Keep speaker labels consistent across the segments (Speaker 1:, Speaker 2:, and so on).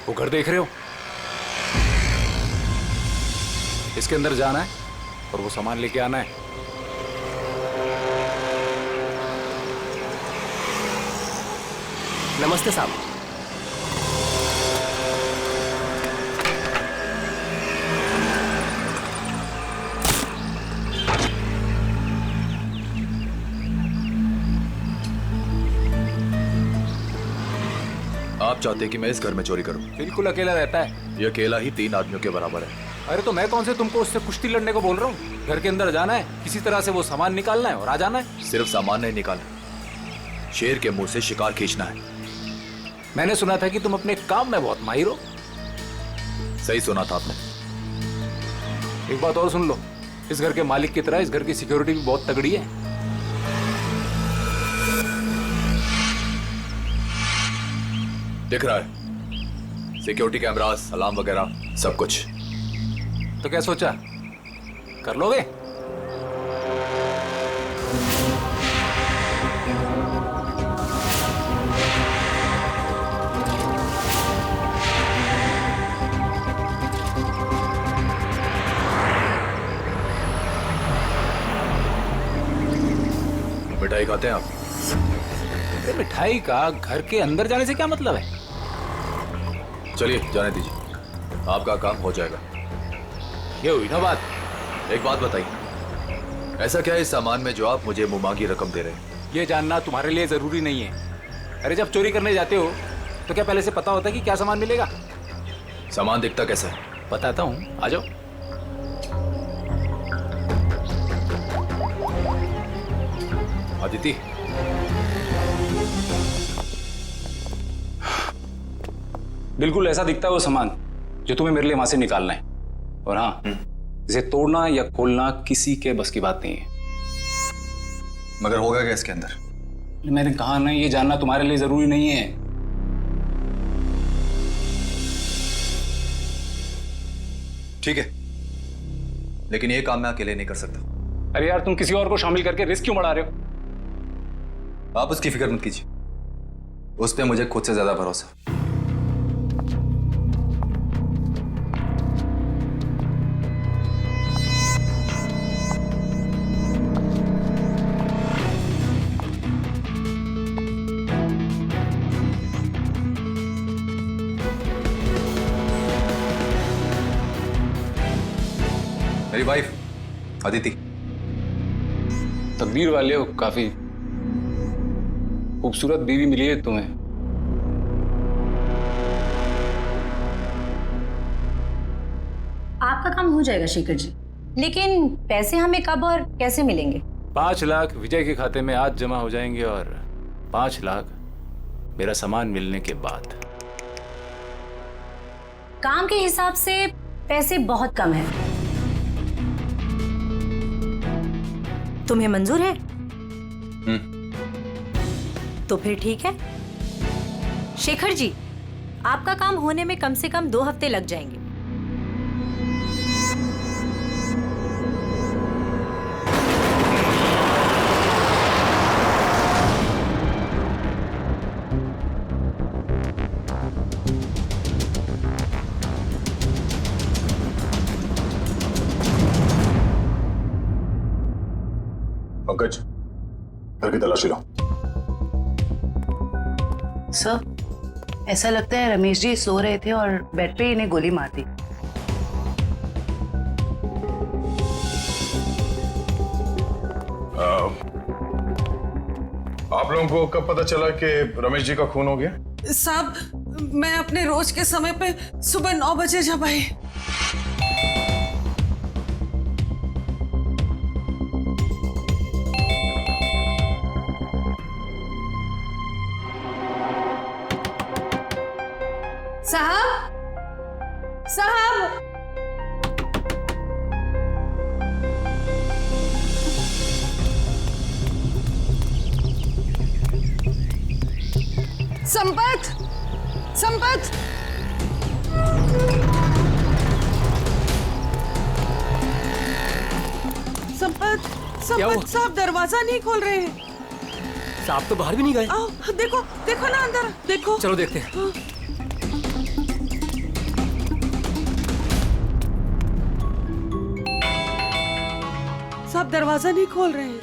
Speaker 1: वो घर देख रहे हो, इसके अंदर जाना है और वो सामान लेके आना है।
Speaker 2: नमस्ते साहब।
Speaker 3: आप चाहते हैं कि मैं इस घर में चोरी करूं?
Speaker 1: बिल्कुल अकेला रहता है।
Speaker 3: ये अकेला ही 3 आदमियों के बराबर है।
Speaker 1: अरे तो मैं कौन से तुमको उससे कुश्ती लड़ने को बोल रहा हूँ। घर के अंदर जाना है, किसी तरह से वो सामान निकालना है और आ जाना है।
Speaker 3: सिर्फ सामान नहीं निकालना, शेर के मुंह से शिकार खींचना है।
Speaker 1: मैंने सुना था कि तुम अपने काम में बहुत माहिर हो।
Speaker 3: सही सुना था आपने।
Speaker 1: एक बात और सुन लो, इस घर के मालिक की तरह इस घर की सिक्योरिटी भी बहुत तगड़ी है।
Speaker 3: दिख रहा है, सिक्योरिटी कैमरास, अलार्म वगैरह सब कुछ।
Speaker 1: तो क्या सोचा, कर लोगे?
Speaker 3: मिठाई खाते हैं आप?
Speaker 1: मिठाई का घर के अंदर जाने से क्या मतलब है?
Speaker 3: चलिए जाने दीजिए, आपका काम हो जाएगा।
Speaker 1: ये हुई ना बात।
Speaker 3: एक बात बताइए, ऐसा क्या है इस सामान में जो आप मुझे मुमांगी रकम दे रहे हैं?
Speaker 1: ये जानना तुम्हारे लिए जरूरी नहीं है। अरे जब चोरी करने जाते हो तो क्या पहले से पता होता है कि क्या सामान मिलेगा?
Speaker 3: सामान दिखता कैसा है?
Speaker 1: बताता हूँ, आ जाओ।
Speaker 3: अदिति,
Speaker 1: बिल्कुल ऐसा दिखता है वो सामान जो तुम्हें मेरे लिए वहां से निकालना है। और हाँ, इसे तोड़ना या खोलना किसी के बस की बात नहीं है।
Speaker 3: मगर होगा क्या इसके अंदर?
Speaker 1: मैंने कहा ना, ये जानना तुम्हारे लिए जरूरी नहीं है।
Speaker 3: ठीक है, लेकिन ये काम मैं अकेले नहीं कर सकता।
Speaker 1: अरे यार, तुम किसी और को शामिल करके रिस्क क्यों बढ़ा रहे हो?
Speaker 3: आप उसकी फिक्र मत कीजिए, उस पर मुझे खुद से ज्यादा भरोसा। मेरी वाइफ अदिति।
Speaker 1: तकदीर वाले हो, काफी खूबसूरत बीवी मिली है तुम्हें।
Speaker 4: आपका काम हो जाएगा शेखर जी, लेकिन पैसे हमें कब और कैसे मिलेंगे?
Speaker 1: 5 लाख विजय के खाते में आज जमा हो जाएंगे और 5 लाख मेरा सामान मिलने के बाद।
Speaker 4: काम के हिसाब से पैसे बहुत कम है। तुम्हें मंजूर है? तो फिर ठीक है शेखर जी, आपका काम होने में कम से कम 2 हफ्ते लग जाएंगे।
Speaker 5: पंकज, घर की तलाशी लो।
Speaker 6: सर, ऐसा लगता है रमेश जी सो रहे थे और बेड पे इन्हें गोली मार दी।
Speaker 5: आप लोगों को कब पता चला कि रमेश जी का खून हो गया?
Speaker 7: साहब, मैं अपने रोज के समय पे सुबह 9 बजे जब आई। साहब, साहब, संपत, संपत, संपत, संपत साहब दरवाजा नहीं खोल रहे हैं।
Speaker 2: साहब तो बाहर भी नहीं गए।
Speaker 7: आओ, देखो, देखो ना अंदर, देखो।
Speaker 2: चलो देखते हैं।
Speaker 7: आप दरवाजा नहीं खोल रहे हैं।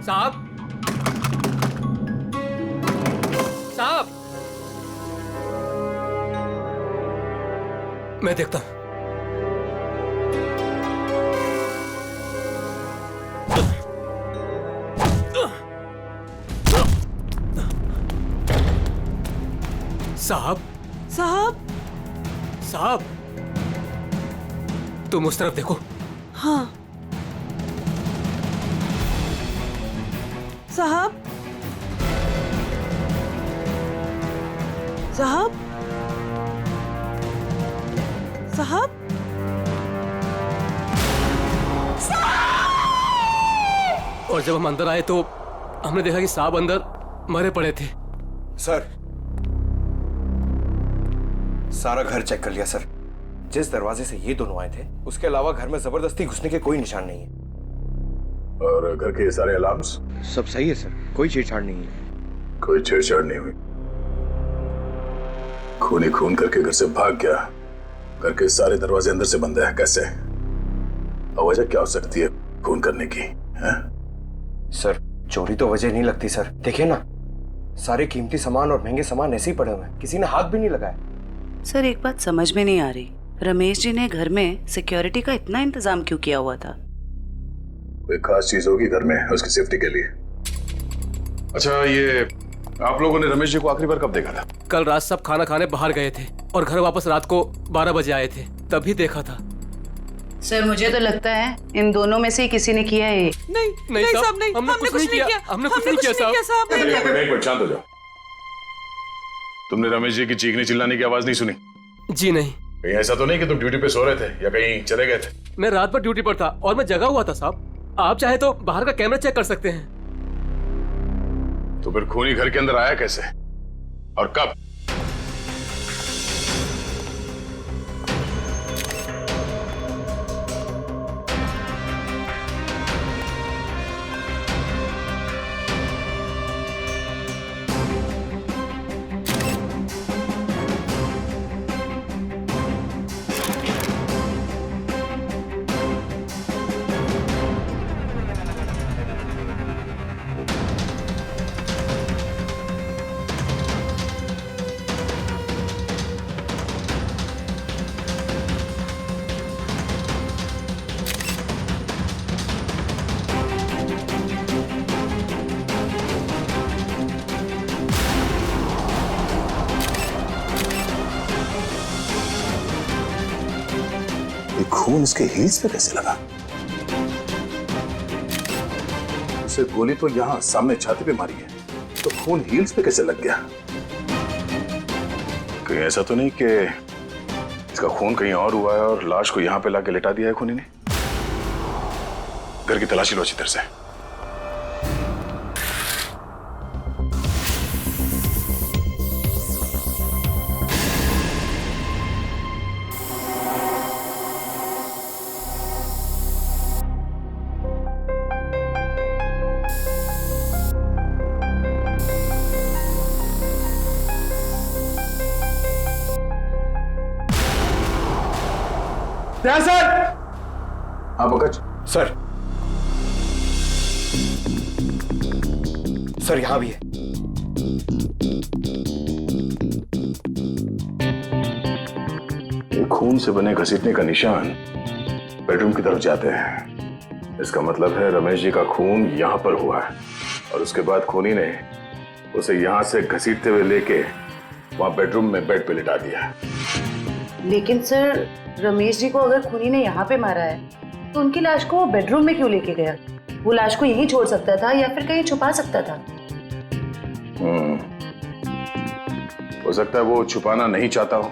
Speaker 2: साहब, साहब, मैं देखता हूं। साहब,
Speaker 7: साहब।
Speaker 2: साहब, तुम उस तरफ देखो।
Speaker 7: हाँ साहब। साहब, साहब।
Speaker 2: और जब हम अंदर आए तो हमने देखा कि साहब अंदर मरे पड़े थे।
Speaker 8: सर, सारा घर चेक कर लिया सर। जिस दरवाजे से ये दोनों आए थे उसके अलावा घर में जबरदस्ती घुसने के कोई निशान नहीं है।
Speaker 5: और घर के सारे अलार्म्स?
Speaker 8: सब सही है सर, कोई छेड़छाड़ नहीं है।
Speaker 5: कोई छेड़छाड़ नहीं हुई। खून ही खून करके घर से भाग गया। घर के सारे दरवाजे अंदर से बंद है, कैसे? और वजह क्या हो सकती है खून करने की? है?
Speaker 8: सर, चोरी तो वजह नहीं लगती सर। देखिए ना, सारे कीमती सामान और महंगे सामान ऐसे ही पड़े हुए हैं, किसी ने हाथ भी नहीं लगाया।
Speaker 6: सर, एक बात समझ में नहीं आ रही, रमेश जी ने घर में सिक्योरिटी का इतना इंतजाम क्यों किया हुआ था?
Speaker 5: कोई खास चीज होगी घर में उसकी सेफ्टी के लिए। अच्छा, ये आप लोगों ने रमेश जी को आखिरी बार कब देखा था?
Speaker 2: कल रात सब खाना खाने बाहर गए थे और घर वापस रात को 12 बजे आए थे, तभी देखा था।
Speaker 6: सर, मुझे तो लगता है इन दोनों में से ही किसी ने किया है ये।
Speaker 7: नहीं साहब, नहीं, हमने कुछ नहीं किया।
Speaker 2: हमने कुछ नहीं किया साहब।
Speaker 5: एक मिनट शांत हो जाओ। तुमने रमेश जी की चीखने चिल्लाने की आवाज नहीं सुनी?
Speaker 2: जी नहीं।
Speaker 5: कहीं ऐसा तो नहीं कि तुम ड्यूटी पे सो रहे थे या कहीं चले गए थे?
Speaker 2: मैं रात भर ड्यूटी पर था और मैं जगा हुआ था साहब। आप चाहे तो बाहर का कैमरा चेक कर सकते हैं।
Speaker 5: तो फिर खूनी घर के अंदर आया कैसे और कब? खून इसके हील्स पे कैसे लगा? उसे गोली तो यहां सामने छाती पे मारी है, तो खून हील्स पे कैसे लग गया? कहीं ऐसा तो नहीं कि इसका खून कहीं और हुआ है और लाश को यहां पे लाके लिटा दिया है खूनी ने? घर की तलाशी लो अच्छी तरह से।
Speaker 8: सर।
Speaker 5: हाँ पंकज।
Speaker 8: सर, सर यहां भी है।
Speaker 5: ये खून से बने घसीटने का निशान बेडरूम की तरफ जाते हैं। इसका मतलब है रमेश जी का खून यहां पर हुआ है और उसके बाद खूनी ने उसे यहां से घसीटते हुए लेके वहां बेडरूम में बेड पे लिटा दिया।
Speaker 6: लेकिन सर, रमेश जी को अगर खूनी ने यहाँ पे मारा है तो उनकी लाश को वो बेडरूम में क्यों लेके गया? वो लाश को यहीं छोड़ सकता था या फिर कहीं छुपा सकता था।
Speaker 5: हो सकता है वो छुपाना नहीं चाहता हो,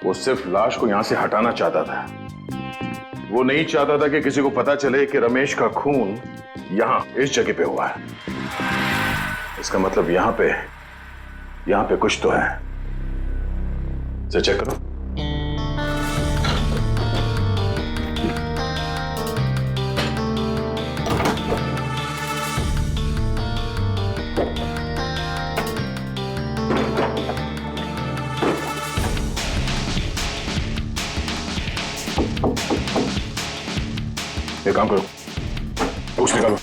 Speaker 5: वो सिर्फ लाश को यहां से हटाना चाहता था। वो नहीं चाहता था कि किसी को पता चले कि रमेश का खून यहां इस जगह पे हुआ है। इसका मतलब यहां पे कुछ तो है। इसे चेक करो। काम करो, बुक्स निकालो।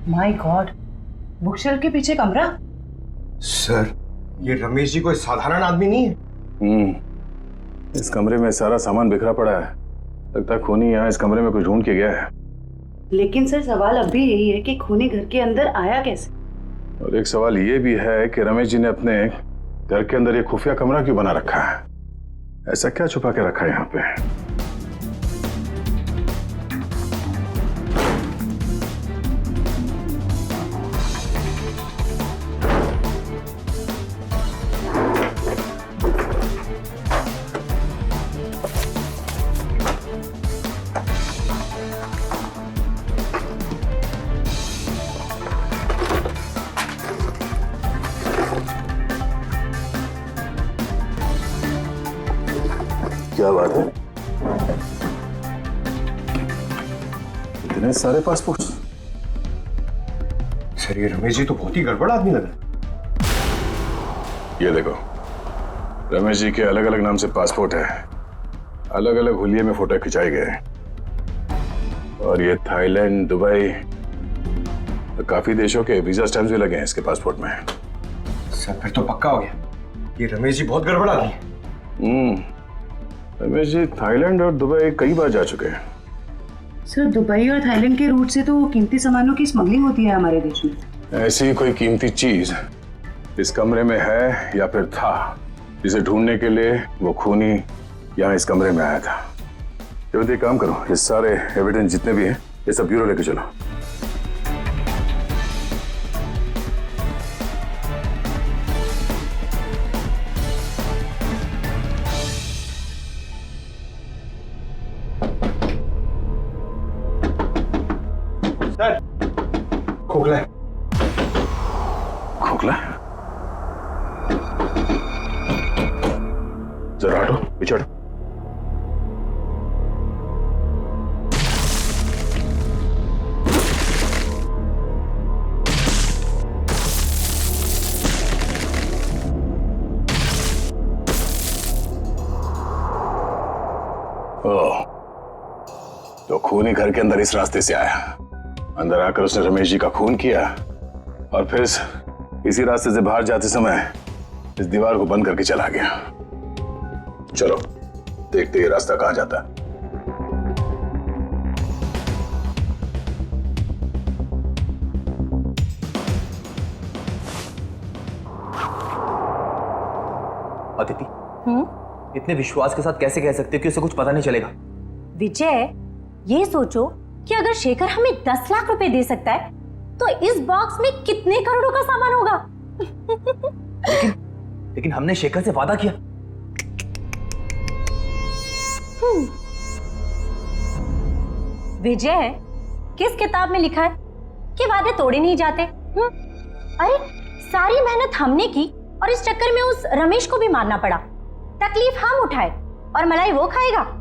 Speaker 6: माय गॉड, बुक शेल्फ के पीछे कमरा।
Speaker 8: सर, ये रमेश जी कोई साधारण आदमी नहीं है।
Speaker 5: इस कमरे में सारा सामान बिखरा पड़ा है। लगता है खूनी यहाँ इस कमरे में कुछ ढूंढ के गया है।
Speaker 6: लेकिन सर सवाल अब भी यही है कि खूनी घर के अंदर आया कैसे?
Speaker 5: और एक सवाल ये भी है कि रमेश जी ने अपने घर के अंदर ये खुफिया कमरा क्यों बना रखा है? ऐसा क्या छुपा के रखा है यहाँ पे? क्या बात है? इतने सारे पासपोर्ट?
Speaker 8: सर, ये रमेश जी तो बहुत ही गड़बड़ आदमी लग रहा है।
Speaker 5: ये देखो, रमेश जी के अलग अलग नाम से पासपोर्ट है, अलग अलग हुलिये में फोटो खिंचाए गए हैं। और ये थाईलैंड, दुबई, तो काफी देशों के वीजा स्टैम्प्स भी लगे हैं इसके पासपोर्ट में।
Speaker 8: सर, फिर तो पक्का हो गया, ये रमेश जी बहुत गड़बड़ आदमी है।
Speaker 5: रमेश जी थाईलैंड और दुबई कई बार जा चुके हैं।
Speaker 6: सर, दुबई और थाईलैंड के रूट से तो कीमती सामानों की स्मगलिंग होती है हमारे देश में।
Speaker 5: ऐसी कोई कीमती चीज इस कमरे में है या फिर था, जिसे ढूंढने के लिए वो खूनी यहाँ इस कमरे में आया था। जल्दी एक काम करो, ये सारे एविडेंस जितने भी हैं ये सब ब्यूरो लेके चलो।
Speaker 8: सर, खोखला है।
Speaker 5: खोखला? जरा हटो, पीछे हटो। ओह, तो खूनी घर के अंदर इस रास्ते से आया। अंदर आकर उसने रमेश जी का खून किया और फिर इसी रास्ते से बाहर जाते समय इस दीवार को बंद करके चला गया। चलो देखते ये रास्ता कहां जाता है।
Speaker 9: अदिति, इतने विश्वास के साथ कैसे कह सकते हो कि उसे कुछ पता नहीं चलेगा?
Speaker 4: विजय, ये सोचो कि अगर शेखर हमें 10 लाख रुपए दे सकता है तो इस बॉक्स में कितने करोड़ों का सामान होगा?
Speaker 9: लेकिन हमने शेखर से वादा किया।
Speaker 4: विजय, किस किताब में लिखा है कि वादे तोड़े नहीं जाते? अरे सारी मेहनत हमने की और इस चक्कर में उस रमेश को भी मारना पड़ा। तकलीफ हम उठाए और मलाई वो खाएगा।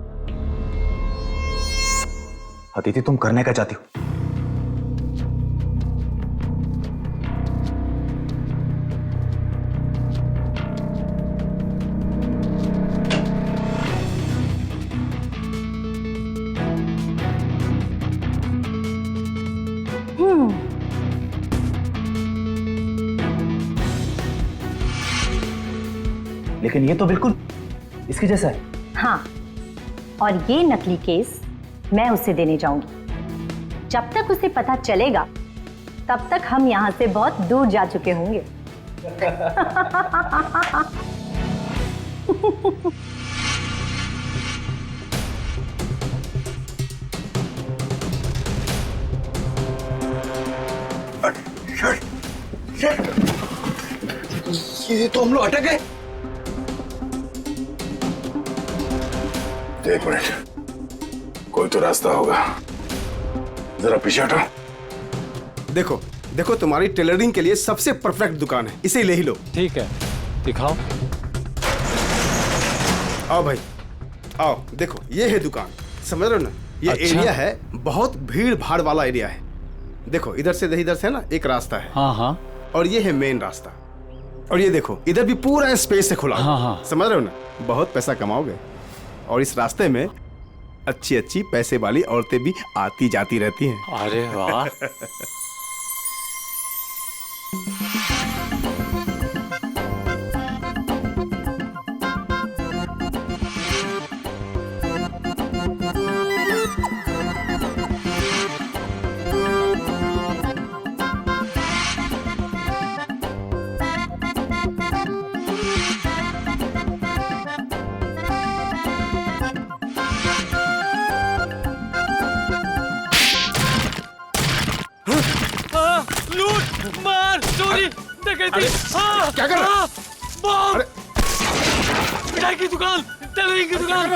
Speaker 9: अदिति, तुम करने क्या चाहती हो? लेकिन ये तो बिल्कुल इसके जैसा है।
Speaker 4: हाँ, और ये नकली केस मैं उसे देने जाऊंगी। जब तक उसे पता चलेगा तब तक हम यहां से बहुत दूर जा चुके होंगे।
Speaker 8: ये तो हम लोग अटक गए।
Speaker 5: एक मिनट, कोई तो रास्ता होगा। जरा पीछे हटो।
Speaker 10: देखो देखो, तुम्हारी टेलरिंग के लिए सबसे परफेक्ट दुकान है, इसे ले ही लो।
Speaker 2: ठीक है। दिखाओ।
Speaker 10: आओ भाई, आओ देखो, ये है दुकान, समझ रहे हो ना? ये
Speaker 2: अच्छा।
Speaker 10: एरिया है, बहुत भीड़ भाड़ वाला एरिया है। देखो इधर से ना एक रास्ता है,
Speaker 2: हाँ हाँ
Speaker 10: और ये है मेन रास्ता। और ये देखो इधर भी पूरा स्पेस से खुला हुआ।
Speaker 2: हाँ, हाँ।
Speaker 10: समझ रहे हो ना? बहुत पैसा कमाओगे। और इस रास्ते में अच्छी अच्छी पैसे वाली औरतें भी आती जाती रहती हैं।
Speaker 2: अरे वाह।
Speaker 11: लूट मार चोरी डकैती।
Speaker 10: क्या कर रहा है?
Speaker 11: बम, मिठाई की दुकान, टेलरिंग की दुकान,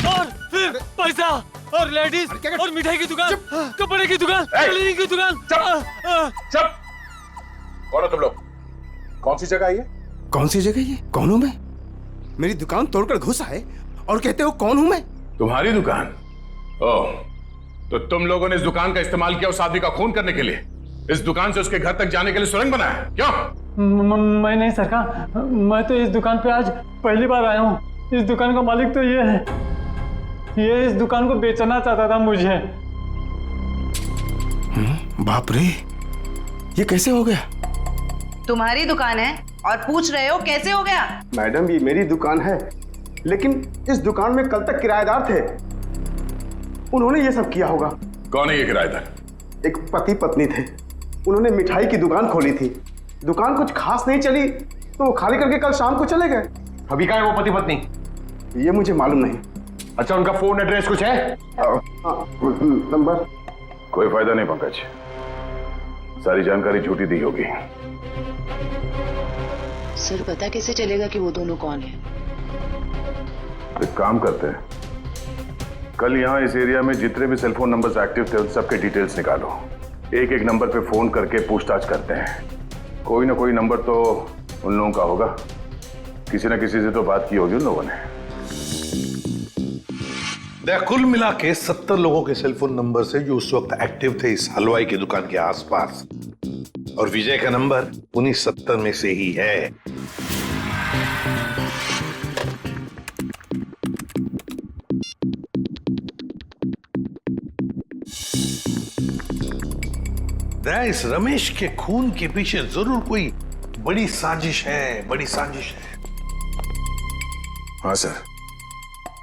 Speaker 11: और फिर पैसा और लेडीज और मिठाई की दुकान, कपड़े की दुकान, टेलरिंग की दुकान।
Speaker 5: चुप! कौन हो तुम लोग? कौन सी जगह है ये?
Speaker 10: कौन सी जगह ये? कौन हूं मैं? मेरी दुकान तोड़कर घुसा है और कहते हो कौन हूं मैं?
Speaker 5: तुम्हारी दुकान? ओह, तो तुम लोगों ने इस दुकान का इस्तेमाल किया उस आदमी का खून करने के लिए? इस दुकान से उसके घर तक जाने के लिए सुरंग बनाया? क्यों?
Speaker 11: मैं नहीं सरकार, मैं तो इस दुकान पे आज पहली बार आया हूँ। इस दुकान का मालिक तो ये है, ये इस दुकान को बेचना चाहता था मुझे।
Speaker 10: बाप रे, ये कैसे हो गया?
Speaker 6: तुम्हारी दुकान है और पूछ रहे हो कैसे हो गया?
Speaker 10: मैडम ये मेरी दुकान है, लेकिन इस दुकान में कल तक किराएदार थे, उन्होंने ये सब किया होगा।
Speaker 5: कौन है ये किराएदार?
Speaker 10: एक पति पत्नी थे, उन्होंने मिठाई की दुकान खोली थी, दुकान कुछ खास नहीं चली तो वो खाली करके कल शाम को चले गए।
Speaker 8: अभी कहाँ है वो पति पत्नी?
Speaker 10: ये मुझे मालूम नहीं।
Speaker 8: अच्छा, उनका फोन एड्रेस कुछ है?
Speaker 10: नंबर?
Speaker 5: कोई फायदा नहीं पंकज, सारी जानकारी झूठी दी होगी।
Speaker 12: सर पता कैसे चलेगा कि वो दोनों कौन है?
Speaker 5: एक काम करते हैं, कल यहाँ इस एरिया में जितने भी सेलफोन नंबर्स एक्टिव थे उन सबके डिटेल्स निकालो। एक एक नंबर पे फोन करके पूछताछ करते हैं। कोई ना कोई नंबर तो उन लोगों का होगा, किसी ना किसी से तो बात की होगी उन लोगों ने।
Speaker 13: कुल मिला के 70 लोगों के सेलफोन नंबर से जो उस वक्त एक्टिव थे इस हलवाई की दुकान के आसपास, और विजय का नंबर उन्हीं 70 में से ही है। इस रमेश के खून के पीछे जरूर कोई बड़ी साजिश है, बड़ी साजिश है।
Speaker 5: हाँ सर,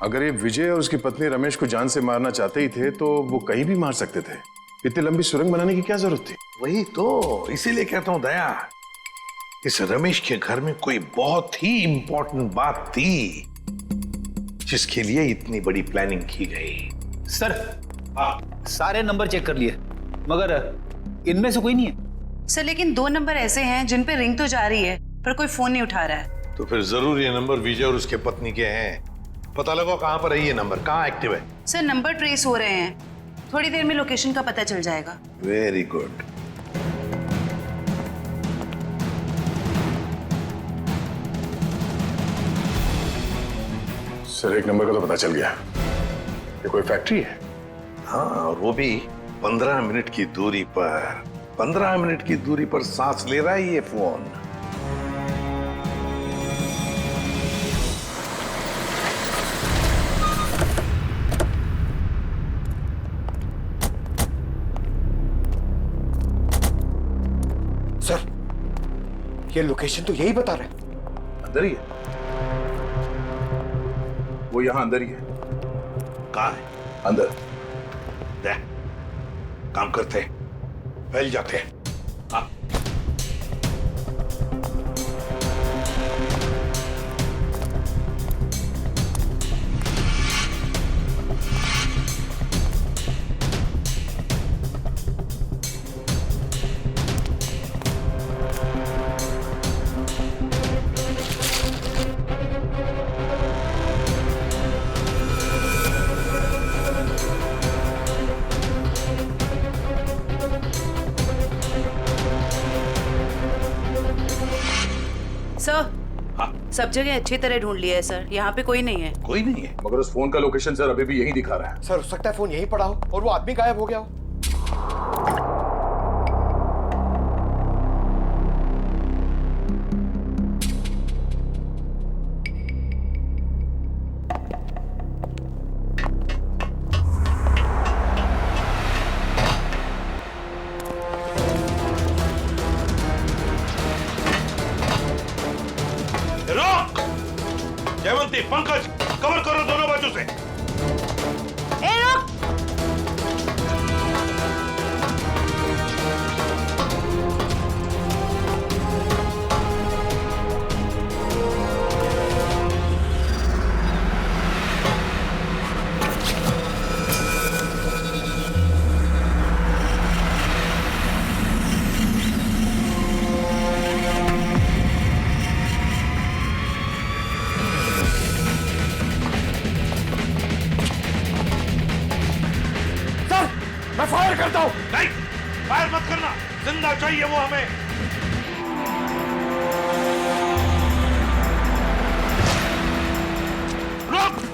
Speaker 5: अगर ये विजय और उसकी पत्नी रमेश को जान से मारना चाहते ही थे तो वो कहीं भी मार सकते थे। इतनी लंबी सुरंग बनाने की क्या जरूरत थी?
Speaker 13: वही तो, इसीलिए कहता हूं दया, इस रमेश के घर में कोई बहुत ही इंपॉर्टेंट बात थी जिसके लिए इतनी बड़ी प्लानिंग की गई।
Speaker 9: सर, सारे नंबर चेक कर लिए मगर इनमें से कोई नहीं है।
Speaker 6: सर लेकिन 2 नंबर ऐसे हैं जिन पे रिंग तो जा रही है पर कोई फोन नहीं उठा रहा है।
Speaker 13: तो फिर जरूर ये नंबर विजय और उसके पत्नी के हैं। पता लगाओ कहां पर है ये नंबर, कहां एक्टिव है।
Speaker 6: सर नंबर ट्रेस हो रहे हैं, थोड़ी देर में लोकेशन का पता चल जाएगा।
Speaker 13: Very good.
Speaker 5: सर एक नंबर का तो पता चल गया, ये कोई फैक्ट्री है।
Speaker 13: हाँ, और वो भी 15 मिनट की दूरी पर। 15 मिनट की दूरी पर सांस ले रहा है ये फोन।
Speaker 8: सर ये लोकेशन तो यही बता रहा है।
Speaker 5: अंदर ही है वो, यहां अंदर ही है।
Speaker 13: कहां है?
Speaker 5: अंदर।
Speaker 13: काम करते हैं, फैल जाते हैं। हाँ।
Speaker 6: सब जगह अच्छी तरह ढूंढ लिया है सर, यहाँ पे कोई नहीं है।
Speaker 13: कोई नहीं है?
Speaker 5: मगर उस फोन का लोकेशन सर अभी भी यही दिखा रहा है।
Speaker 8: सर हो सकता है फोन यहीं पड़ा हो और वो आदमी गायब हो गया हो।
Speaker 13: रोक! जयवंती, पंकज, कवर करो दोनों बाजू से।
Speaker 6: ए रुक!
Speaker 8: मैं फायर करता हूं।
Speaker 13: नहीं, फायर मत करना, जिंदा चाहिए वो हमें। रोक!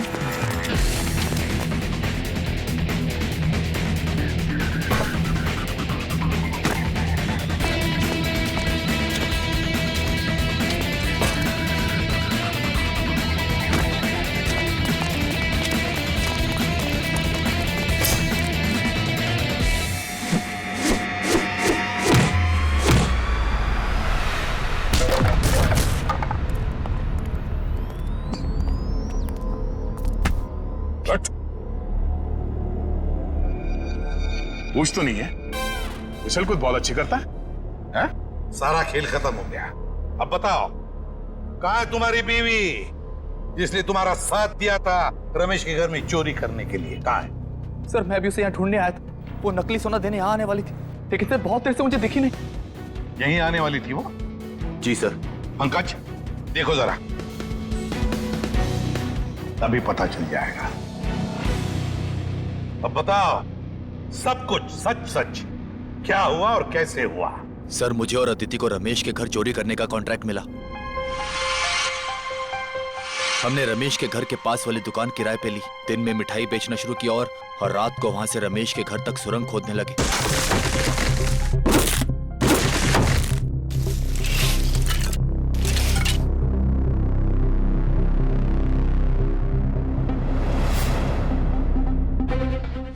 Speaker 5: पूछ तो नहीं है? विशल कुछ बहुत अच्छी करता है? हैं?
Speaker 13: सारा खेल खत्म हो गया। अब बताओ, कहाँ है तुम्हारी बीवी जिसने तुम्हारा साथ दिया था रमेश के घर में चोरी करने के लिए? कहाँ है?
Speaker 2: सर मैं भी उसे यहाँ ढूंढने आया था, वो नकली सोना देने यहाँ आने वाली थी, लेकिन सर बहुत देर से मुझे दिखी नहीं।
Speaker 13: यहीं आने वाली थी वो?
Speaker 3: जी सर।
Speaker 13: पंकज, देखो जरा, तभी पता चल जाएगा। अब बताओ, सब कुछ सच सच क्या हुआ और कैसे हुआ?
Speaker 3: सर मुझे और अदिति को रमेश के घर चोरी करने का कॉन्ट्रैक्ट मिला। हमने रमेश के घर के पास वाली दुकान किराए पे ली, दिन में मिठाई बेचना शुरू किया और रात को वहां से रमेश के घर तक सुरंग खोदने लगे।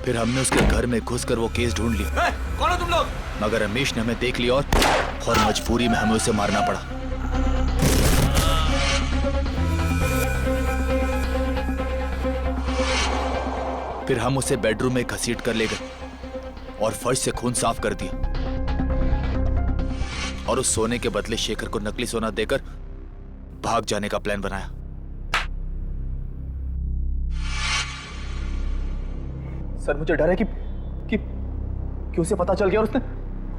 Speaker 3: फिर हमने उसके घर में घुसकर वो केस ढूंढ लिया।
Speaker 2: कौन हो तुम लोग?
Speaker 3: मगर रमेश ने हमें देख लिया और मजबूरी में हमें उसे मारना पड़ा। फिर हम उसे बेडरूम में घसीट कर ले गए और फर्श से खून साफ कर दिया और उस सोने के बदले शेखर को नकली सोना देकर भाग जाने का प्लान बनाया।
Speaker 2: सर मुझे डर है कि उसे पता चल गया और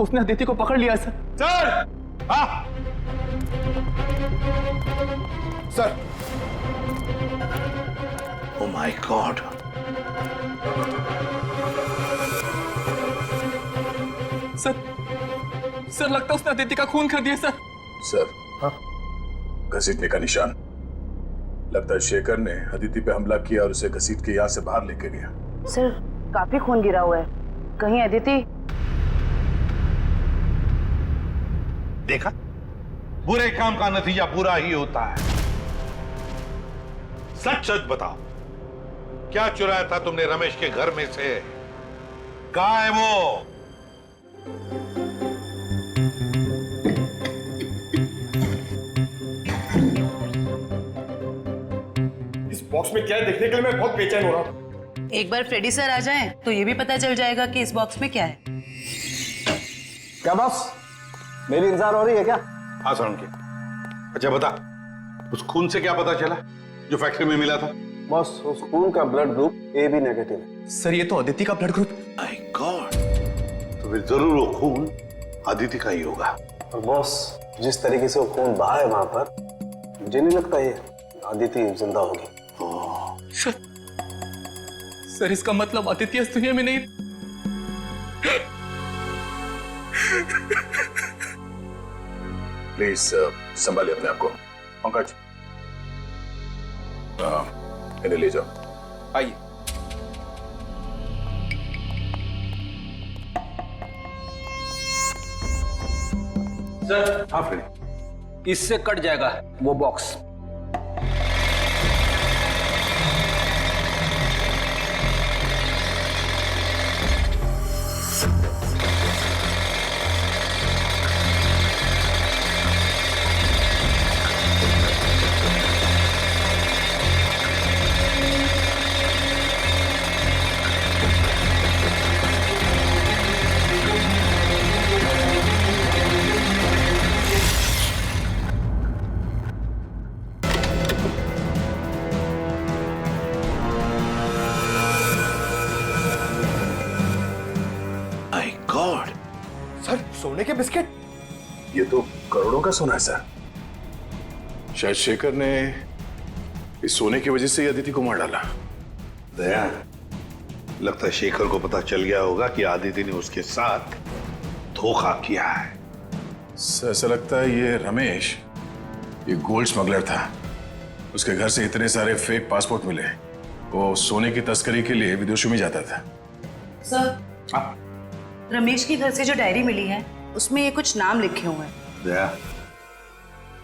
Speaker 2: उसने अदिति को पकड़ लिया है सर।
Speaker 13: सर! हाँ!
Speaker 8: Sir!
Speaker 13: Oh my God!
Speaker 2: Sir लगता है उसने अदिति का खून कर दिया सर।
Speaker 5: सर, हाँ? घसीटने का निशान। लगता है शेखर ने अदिति पे हमला किया और उसे घसीट के यहाँ से बाहर लेके गया।
Speaker 6: सर काफी खून गिरा हुआ है, कहीं अदिति?
Speaker 13: देखा, बुरे काम का नतीजा बुरा ही होता है। सच सच बताओ, क्या चुराया था तुमने रमेश के घर में से? कहाँ है वो?
Speaker 10: इस बॉक्स में क्या है देखने के लिए मैं बहुत बेचैन हो रहा हूँ।
Speaker 6: एक बार फ्रेडी सर आ जाएं तो ये भी पता चल जाएगा कि इस बॉक्स में क्या है।
Speaker 10: क्या बॉस, मेरी इंतजार हो रही है क्या?
Speaker 13: हाँ सर। अच्छा बता, उस खून से क्या पता चला जो फैक्ट्री में मिला था?
Speaker 10: बॉस, उस खून का ब्लड ग्रुप AB नेगेटिव है।
Speaker 2: सर ये तो अदिति का ब्लड ग्रुप।
Speaker 13: माय गॉड, तो फिर जरूर वो खून अदिति का ही होगा।
Speaker 10: और बॉस, जिस तरीके से वो खून बहा है वहां पर, मुझे नहीं लगता ये अदिति जिंदा होगी।
Speaker 2: सर इसका मतलब अदिति इस दुनिया में नहीं।
Speaker 5: प्लीज संभालिए अपने आप को। पंकज, इन्हें ले जाओ।
Speaker 9: आइए। सर।
Speaker 5: हाँ फ्रेडी।
Speaker 9: इससे कट जाएगा वो बॉक्स।
Speaker 5: माय गॉड,
Speaker 8: सर सोने के बिस्किट?
Speaker 5: ये तो करोड़ों का सोना है सर। शायद शेखर ने इस सोने की वजह से ही अदिति को मार डाला।
Speaker 13: दया, लगता है शेखर को पता चल गया होगा कि आदिति ने उसके साथ धोखा किया है।
Speaker 5: सर ऐसा लगता है ये रमेश ये गोल्ड स्मगलर था। उसके घर से इतने सारे फेक पासपोर्ट मिले। वो सोने की तस्करी के लिए विदेशों में जाता था।
Speaker 6: सर, रमेश के घर से जो डायरी मिली है उसमें ये कुछ नाम लिखे हुए हैं।
Speaker 13: दया,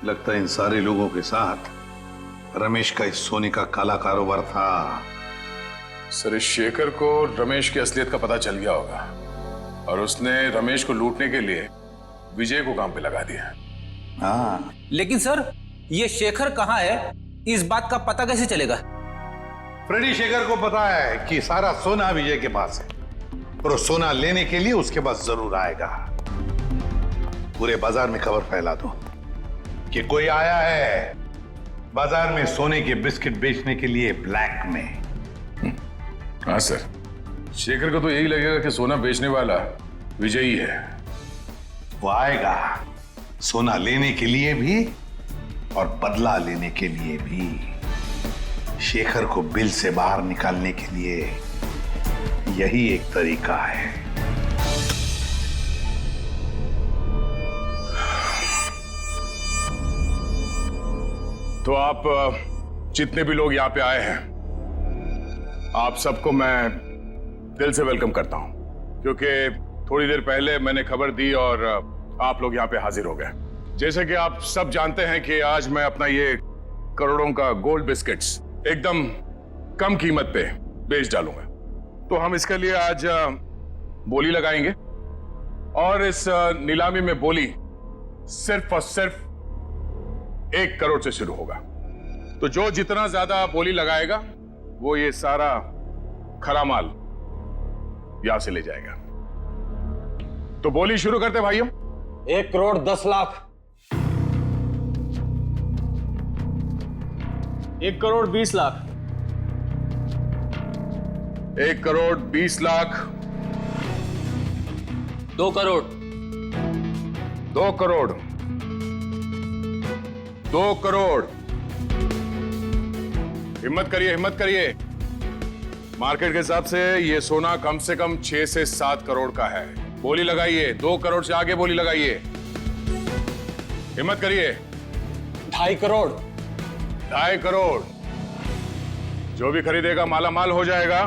Speaker 13: लगता है इन सारे लोगों के साथ रमेश का इस सोने का काला कारोबार था।
Speaker 5: सर इस शेखर को रमेश की असलियत का पता चल गया होगा और उसने रमेश को लूटने के लिए विजय को काम पे लगा दिया।
Speaker 13: हाँ,
Speaker 9: लेकिन सर ये शेखर कहाँ है, इस बात का पता कैसे चलेगा?
Speaker 13: फ्रेडी, शेखर को पता है कि सारा सोना विजय के पास है और वो सोना लेने के लिए उसके पास जरूर आएगा। पूरे बाजार में खबर फैला दो कि कोई आया है बाजार में सोने के बिस्किट बेचने के लिए ब्लैक में।
Speaker 5: हाँ सर, शेखर को तो यही लगेगा कि सोना बेचने वाला विजय ही है।
Speaker 13: वो आएगा सोना लेने के लिए भी और बदला लेने के लिए भी। शेखर को बिल से बाहर निकालने के लिए यही एक तरीका है।
Speaker 5: तो आप जितने भी लोग यहाँ पे आए हैं, आप सबको मैं दिल से वेलकम करता हूं, क्योंकि थोड़ी देर पहले मैंने खबर दी और आप लोग यहाँ पे हाजिर हो गए। जैसे कि आप सब जानते हैं कि आज मैं अपना ये करोड़ों का गोल्ड बिस्किट्स एकदम कम कीमत पे बेच डालूंगा। तो हम इसके लिए आज बोली लगाएंगे और इस नीलामी में बोली सिर्फ और सिर्फ 1 करोड़ से शुरू होगा। तो जो जितना ज्यादा बोली लगाएगा वो ये सारा खरा माल यहां से ले जाएगा। तो बोली शुरू करते भाइयों।
Speaker 11: 1 करोड़ 10 लाख।
Speaker 2: 1 करोड़ 20 लाख।
Speaker 5: 1 करोड़ 20 लाख।
Speaker 11: 2 करोड़।
Speaker 5: 2 करोड़। 2 करोड़। हिम्मत करिए, हिम्मत करिए। मार्केट के हिसाब से ये सोना कम से कम 6 से 7 करोड़ का है। बोली लगाइए, 2 करोड़ से आगे बोली लगाइए। हिम्मत करिए।
Speaker 11: 2.5 करोड़।
Speaker 5: 2.5 करोड़। जो भी खरीदेगा माला माल हो जाएगा।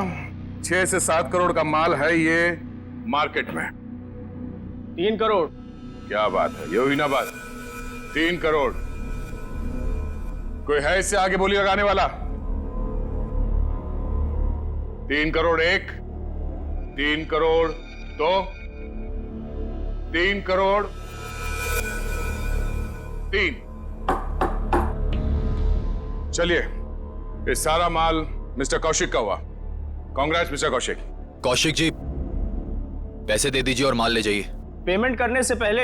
Speaker 5: 6 से 7 करोड़ का माल है ये मार्केट में।
Speaker 2: 3 करोड़।
Speaker 5: क्या बात है, ये हुई ना बात। 3 करोड़। कोई है इससे आगे बोली लगाने वाला? 3 करोड़ 1, 3 करोड़ 2, 3 करोड़ 3। चलिए, ये सारा माल मिस्टर कौशिक का हुआ। कांग्रेस मिस्टर कौशिक।
Speaker 3: कौशिक जी, पैसे दे दीजिए और माल ले जाइए।
Speaker 2: पेमेंट करने से पहले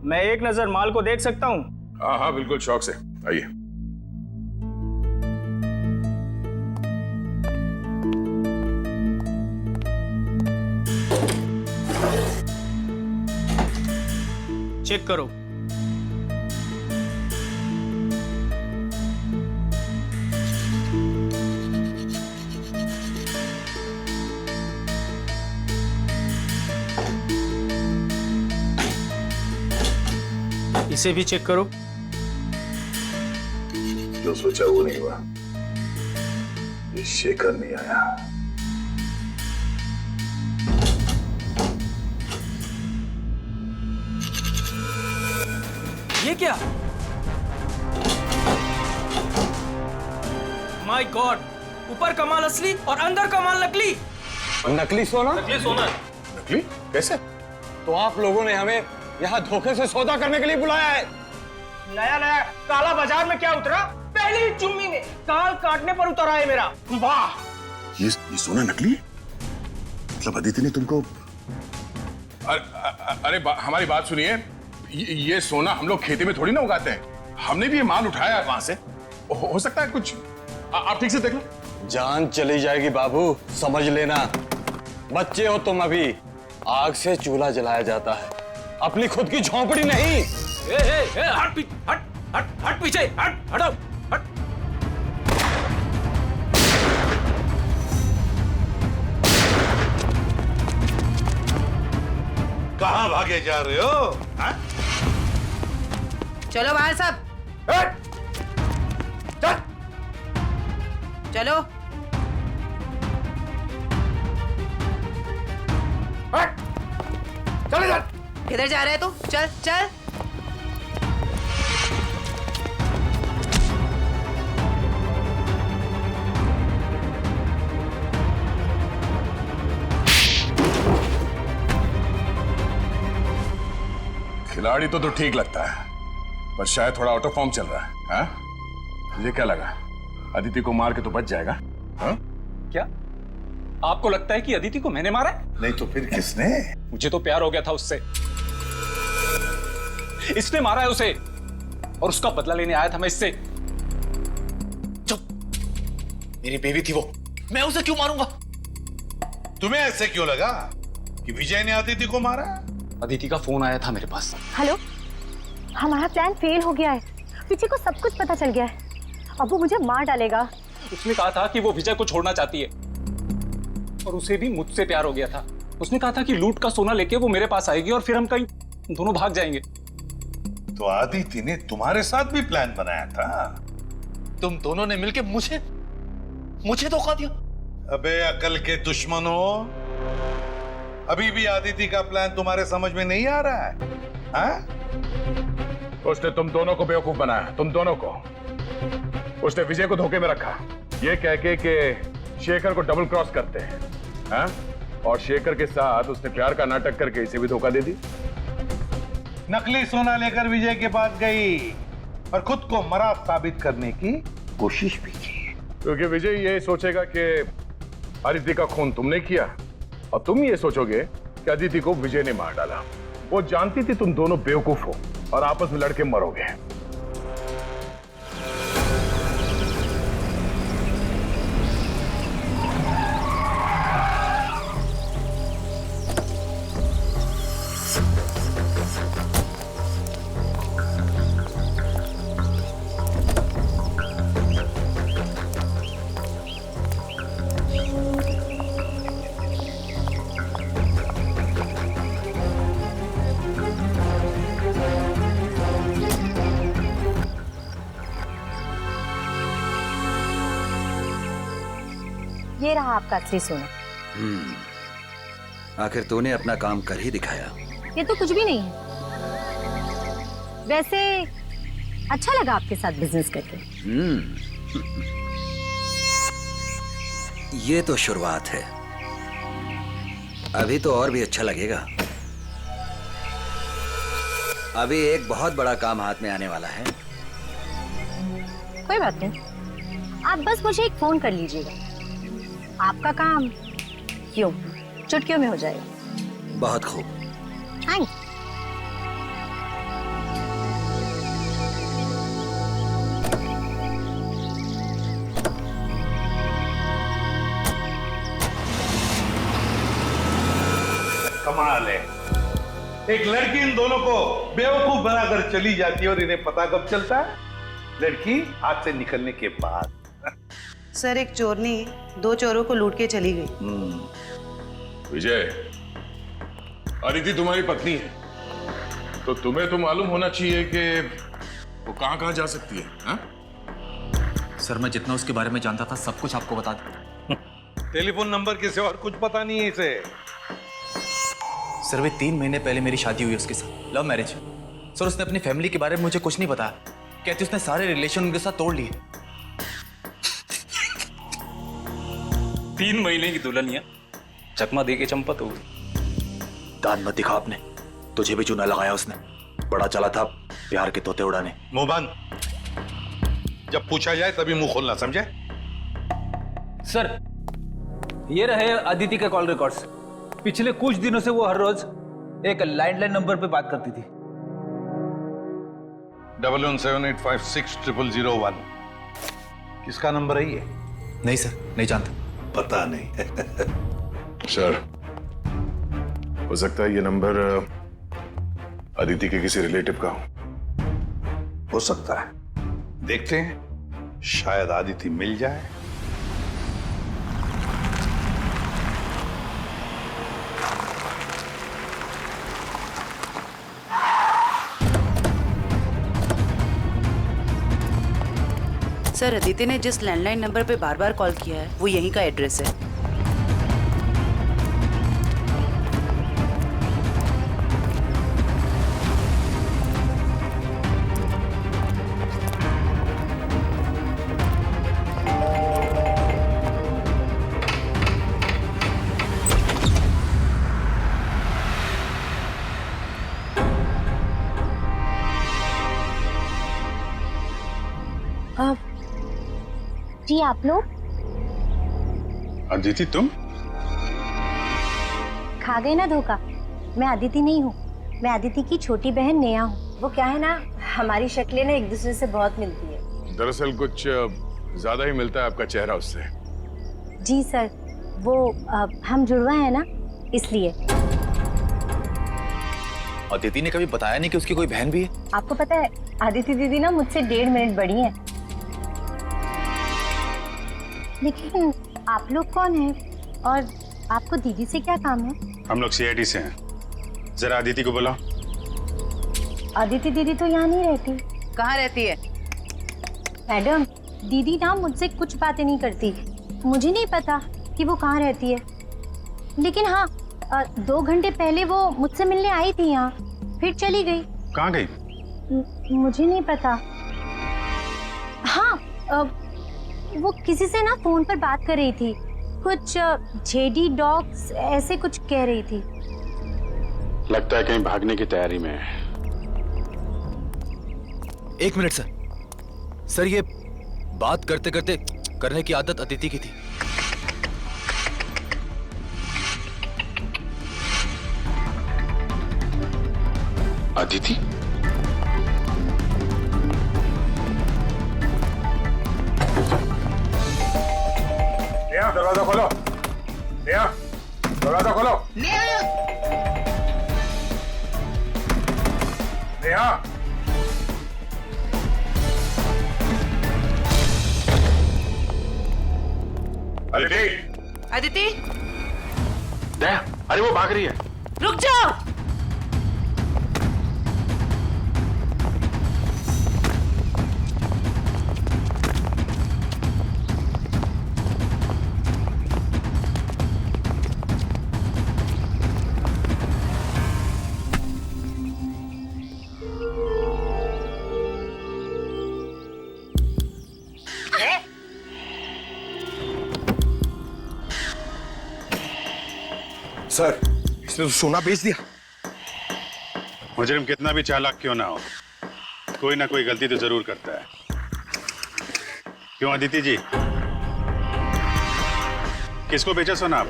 Speaker 2: मैं एक नजर माल को देख सकता हूं?
Speaker 5: हाँ हाँ बिल्कुल, शौक से आइए।
Speaker 2: चेक करो। इसे भी चेक करो।
Speaker 5: जो सोचा वो नहीं हुआ। ये शेखर नहीं आया।
Speaker 11: ये क्या? माय गॉड, ऊपर कमाल असली और अंदर कमाल नकली।
Speaker 8: नकली सोना?
Speaker 11: नकली सोना।
Speaker 5: नकली? कैसे?
Speaker 8: तो आप लोगों ने हमें यहाँ धोखे से सौदा करने के लिए बुलाया है?
Speaker 11: नया नया काला बाजार में क्या उतरा? पहली ही चुम्मी में काल काटने पर उतरा है मेरा। वाह!
Speaker 5: ये सोना नकली? मतलब अदिति ने तुमको? अरे हमारी बात सुनिए, ये सोना हम लोग खेती में थोड़ी ना उगाते हैं। हमने भी ये माल उठाया है वहां से। हो सकता है कुछ, आप ठीक से देख लो।
Speaker 8: जान चली जाएगी बाबू, समझ लेना। बच्चे हो तुम अभी। आग से चूल्हा जलाया जाता है, अपनी खुद की झोंपड़ी नहीं।
Speaker 11: हट पीछे, हटो, हट।
Speaker 13: कहां भागे जा रहे हो? हा?
Speaker 6: चलो बाहर सब,
Speaker 8: चल।
Speaker 6: चलो।
Speaker 8: चले चल।
Speaker 6: किधर जा रहे है तू? चल चल।
Speaker 5: खिलाड़ी तो ठीक लगता है, पर शायद थोड़ा आउट ऑफ फॉर्म चल रहा है। हाँ? मुझे क्या लगा, अदिति को मार के तो बच जाएगा? हाँ?
Speaker 1: क्या आपको लगता है कि अदिति को मैंने मारा है?
Speaker 13: नहीं तो फिर किसने?
Speaker 1: मुझे तो प्यार हो गया था उससे। इसने मारा है उसे और उसका बदला लेने आया था मैं इससे।
Speaker 3: चुप, मेरी बेबी थी वो, मैं उसे क्यों मारूंगा?
Speaker 13: तुम्हें ऐसे क्यों लगा कि विजय ने अदिति को मारा?
Speaker 1: अदिति का फोन आया था मेरे पास।
Speaker 4: हेलो, हमारा प्लान फेल हो गया है। विजय को सब कुछ पता चल गया है। अब वो मुझे मार डालेगा।
Speaker 1: उसने कहा था कि वो विजय को छोड़ना चाहती है और उसे भी मुझसे प्यार हो गया था। उसने कहा था कि लूट का सोना लेके वो मेरे पास आएगी और फिर हम कहीं दोनों भाग जाएंगे।
Speaker 13: तो अदिति ने तुम्हारे साथ भी प्लान बनाया था?
Speaker 3: तुम दोनों ने मिलकर मुझे धोखा दिया।
Speaker 13: अबे अकल के दुश्मनों, अभी भी अदिति का प्लान तुम्हारे समझ में नहीं आ रहा है? हाँ?
Speaker 5: उसने तुम दोनों को बेवकूफ बनाया, तुम दोनों को। उसने विजय को धोखे में रखा, ये कह के कि शेखर को डबल क्रॉस करते हैं। हाँ? और शेखर के साथ उसने प्यार का नाटक करके इसे भी धोखा दे दी।
Speaker 13: नकली सोना लेकर विजय के पास गई और खुद को मरा साबित करने की कोशिश भी की,
Speaker 5: क्योंकि विजय ये सोचेगा कि अदिति का खून तुमने किया और तुम ये सोचोगे कि अदिति को विजय ने मार डाला। वो जानती थी तुम दोनों बेवकूफ हो और आपस में लड़के मरोगे।
Speaker 4: ये रहा आपका असली सोना।
Speaker 14: आखिर तूने अपना काम कर ही दिखाया।
Speaker 4: ये तो कुछ भी नहीं है। वैसे अच्छा लगा आपके साथ बिजनेस करके।
Speaker 14: ये तो शुरुआत है, अभी तो और भी अच्छा लगेगा। अभी एक बहुत बड़ा काम हाथ में आने वाला है।
Speaker 4: कोई बात नहीं, आप बस मुझे एक फोन कर लीजिएगा, आपका काम क्यों चुटकियों में हो जाएगा।
Speaker 14: बहुत खूब।
Speaker 4: थैंक्स।
Speaker 13: कमाल है, एक लड़की इन दोनों को बेवकूफ बनाकर चली जाती है और इन्हें पता कब चलता है? लड़की हाथ से निकलने के बाद।
Speaker 6: सर, एक चोरनी 2 चोरों को लूट के चली गई।
Speaker 5: विजय, अदिति तुम्हारी पत्नी है, तो तुम्हें तो मालूम होना चाहिए कि वो कहां कहां जा सकती है। हा?
Speaker 3: सर मैं जितना उसके बारे में जानता था सब कुछ आपको बता दूं।
Speaker 13: टेलीफोन नंबर किसे और कुछ पता नहीं है इसे।
Speaker 3: सर वे 3 महीने पहले मेरी शादी हुई उसके साथ, लव मैरिज। सर उसने अपनी फैमिली के बारे में मुझे कुछ नहीं बताया, कहती उसने सारे रिलेशन उनके साथ तोड़ लिए।
Speaker 1: 3 महीने की दुल्हनिया चकमा दे के चंपत हो गई।
Speaker 3: दान मत दिखा आपने, तुझे भी चूना लगाया उसने। बड़ा चला था प्यार के तोते उड़ाने।
Speaker 13: मुंह बंद, जब पूछा जाए तभी मुंह खोलना, समझे?
Speaker 9: सर ये रहे अदिति के कॉल रिकॉर्ड्स। पिछले कुछ दिनों से वो हर रोज एक लैंडलाइन नंबर पे बात करती थी।
Speaker 13: 1178560001 किसका नंबर है ये?
Speaker 3: नहीं सर, नहीं जानता।
Speaker 13: पता नहीं।
Speaker 5: सर हो सकता है ये नंबर अदिति के किसी रिलेटिव का
Speaker 13: हो सकता है, देखते हैं, शायद अदिति मिल जाए।
Speaker 6: सर, अदिति ने जिस लैंडलाइन नंबर पे बार बार कॉल किया है वो यहीं का एड्रेस है।
Speaker 4: जी आप लोग?
Speaker 5: अदिति तुम?
Speaker 4: खा गए ना धोखा। मैं अदिति नहीं हूँ, मैं अदिति की छोटी बहन नेहा हूँ। वो क्या है ना, हमारी शक्लें ना एक दूसरे से बहुत मिलती है।
Speaker 5: दरअसल कुछ ज्यादा ही मिलता है आपका चेहरा उससे।
Speaker 4: जी सर, वो हम जुड़वा है ना, इसलिए।
Speaker 3: अदिति ने कभी बताया नहीं कि उसकी कोई बहन भी है?
Speaker 4: आपको पता है अदिति दीदी ना मुझसे 1.5 मिनट बड़ी है। लेकिन आप लोग कौन हैं और आपको दीदी से क्या काम है?
Speaker 15: हम लोग CID से हैं। जरा अदिति को बुलाओ।
Speaker 4: अदिति दीदी तो यहाँ नहीं रहती।
Speaker 6: कहाँ रहती है?
Speaker 4: मैडम, दीदी ना मुझसे कुछ बातें नहीं करती। मुझे नहीं पता कि वो कहाँ रहती है, लेकिन हाँ 2 घंटे पहले वो मुझसे मिलने आई थी यहाँ, फिर चली गई।
Speaker 15: कहाँ गई?
Speaker 4: मुझे नहीं पता। हाँ वो किसी से ना फोन पर बात कर रही थी, कुछ जेडी डॉग्स ऐसे कुछ कह रही थी।
Speaker 15: लगता है कहीं भागने की तैयारी में है।
Speaker 3: 1 मिनट सर। सर ये बात करते करते करने की आदत अदिति की थी।
Speaker 15: अदिति?
Speaker 5: नेहा दरवाजा खोलो। नेहा दरवाजा खोलो। नेहा। अदिति।
Speaker 6: अदिति,
Speaker 15: नेहा, अरे वो भाग रही है।
Speaker 6: रुक जाओ।
Speaker 15: सर, इसने तो सोना बेच दिया। मुजरिम कितना भी चालाक क्यों ना हो, कोई ना कोई गलती तो जरूर करता है। क्यों अदिति जी, किसको बेचा सोना आप?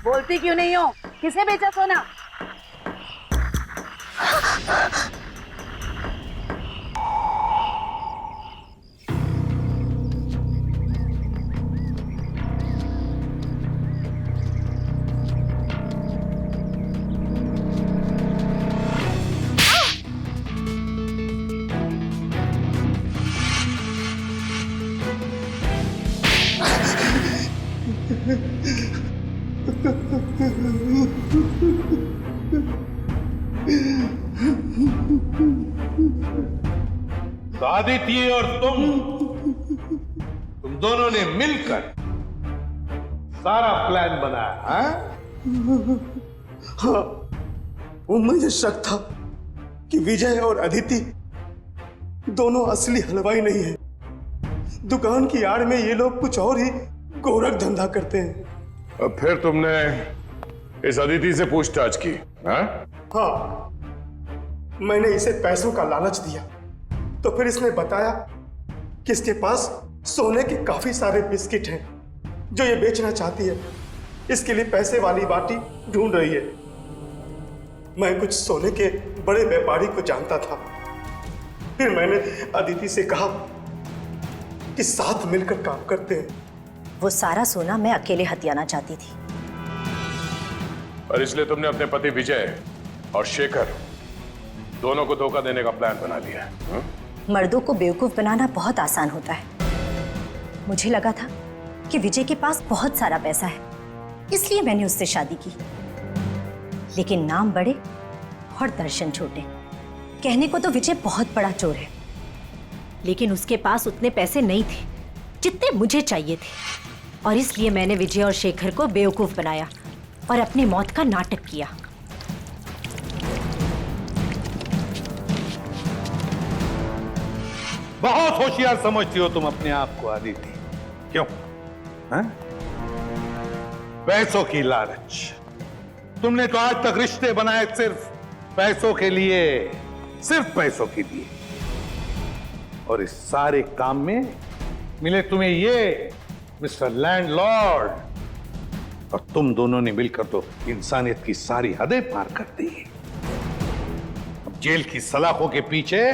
Speaker 6: बोलती क्यों नहीं हो? किसे बेचा सोना?
Speaker 13: अदिति और तुम दोनों ने मिलकर सारा प्लान बनाया, हाँ?
Speaker 10: हाँ, वो मुझे शक था कि विजय और अदिति दोनों असली हलवाई नहीं है। दुकान की आड़ में ये लोग कुछ और ही गोरख धंधा करते हैं।
Speaker 5: अब फिर तुमने इस अदिति से पूछताछ की? हाँ?
Speaker 10: हाँ, मैंने इसे पैसों का लालच दिया तो फिर इसने बताया कि इसके पास सोने के काफी सारे बिस्किट हैं जो ये बेचना चाहती है। इसके लिए पैसे वाली बाटी ढूंढ रही है। मैं कुछ सोने के बड़े व्यापारी को जानता था। फिर मैंने अदिति से कहा कि साथ मिलकर काम करते हैं।
Speaker 4: वो सारा सोना मैं अकेले हथियाना चाहती थी।
Speaker 5: और इसलिए तुमने अपने पति विजय और शेखर दोनों को धोखा देने का प्लान बना लिया है? हाँ?
Speaker 4: मर्दों को बेवकूफ बनाना बहुत आसान होता है। मुझे लगा था कि विजय के पास बहुत सारा पैसा है, इसलिए मैंने उससे शादी की। लेकिन नाम बड़े और दर्शन छोटे। कहने को तो विजय बहुत बड़ा चोर है, लेकिन उसके पास उतने पैसे नहीं थे जितने मुझे चाहिए थे। और इसलिए मैंने विजय और शेखर को बेवकूफ बनाया और अपनी मौत का नाटक किया।
Speaker 13: बहुत होशियार समझती हो तुम अपने आप को अदिति। क्यों? हाँ? पैसों की लालच। तुमने तो आज तक रिश्ते बनाए सिर्फ पैसों के लिए, सिर्फ पैसों के लिए। और इस सारे काम में मिले तुम्हें ये मिस्टर लैंडलॉर्ड, और तुम दोनों ने मिलकर तो इंसानियत की सारी हदें पार कर दी। अब जेल की सलाखों के पीछे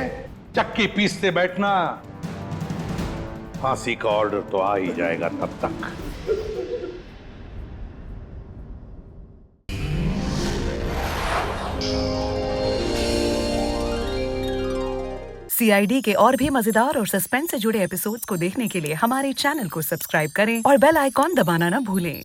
Speaker 13: चक्की पीसते बैठना, फांसी का ऑर्डर तो आ ही जाएगा तब तक।
Speaker 16: CID के और भी मजेदार और सस्पेंस से जुड़े एपिसोड्स को देखने के लिए हमारे चैनल को सब्सक्राइब करें और बेल आइकॉन दबाना ना भूलें।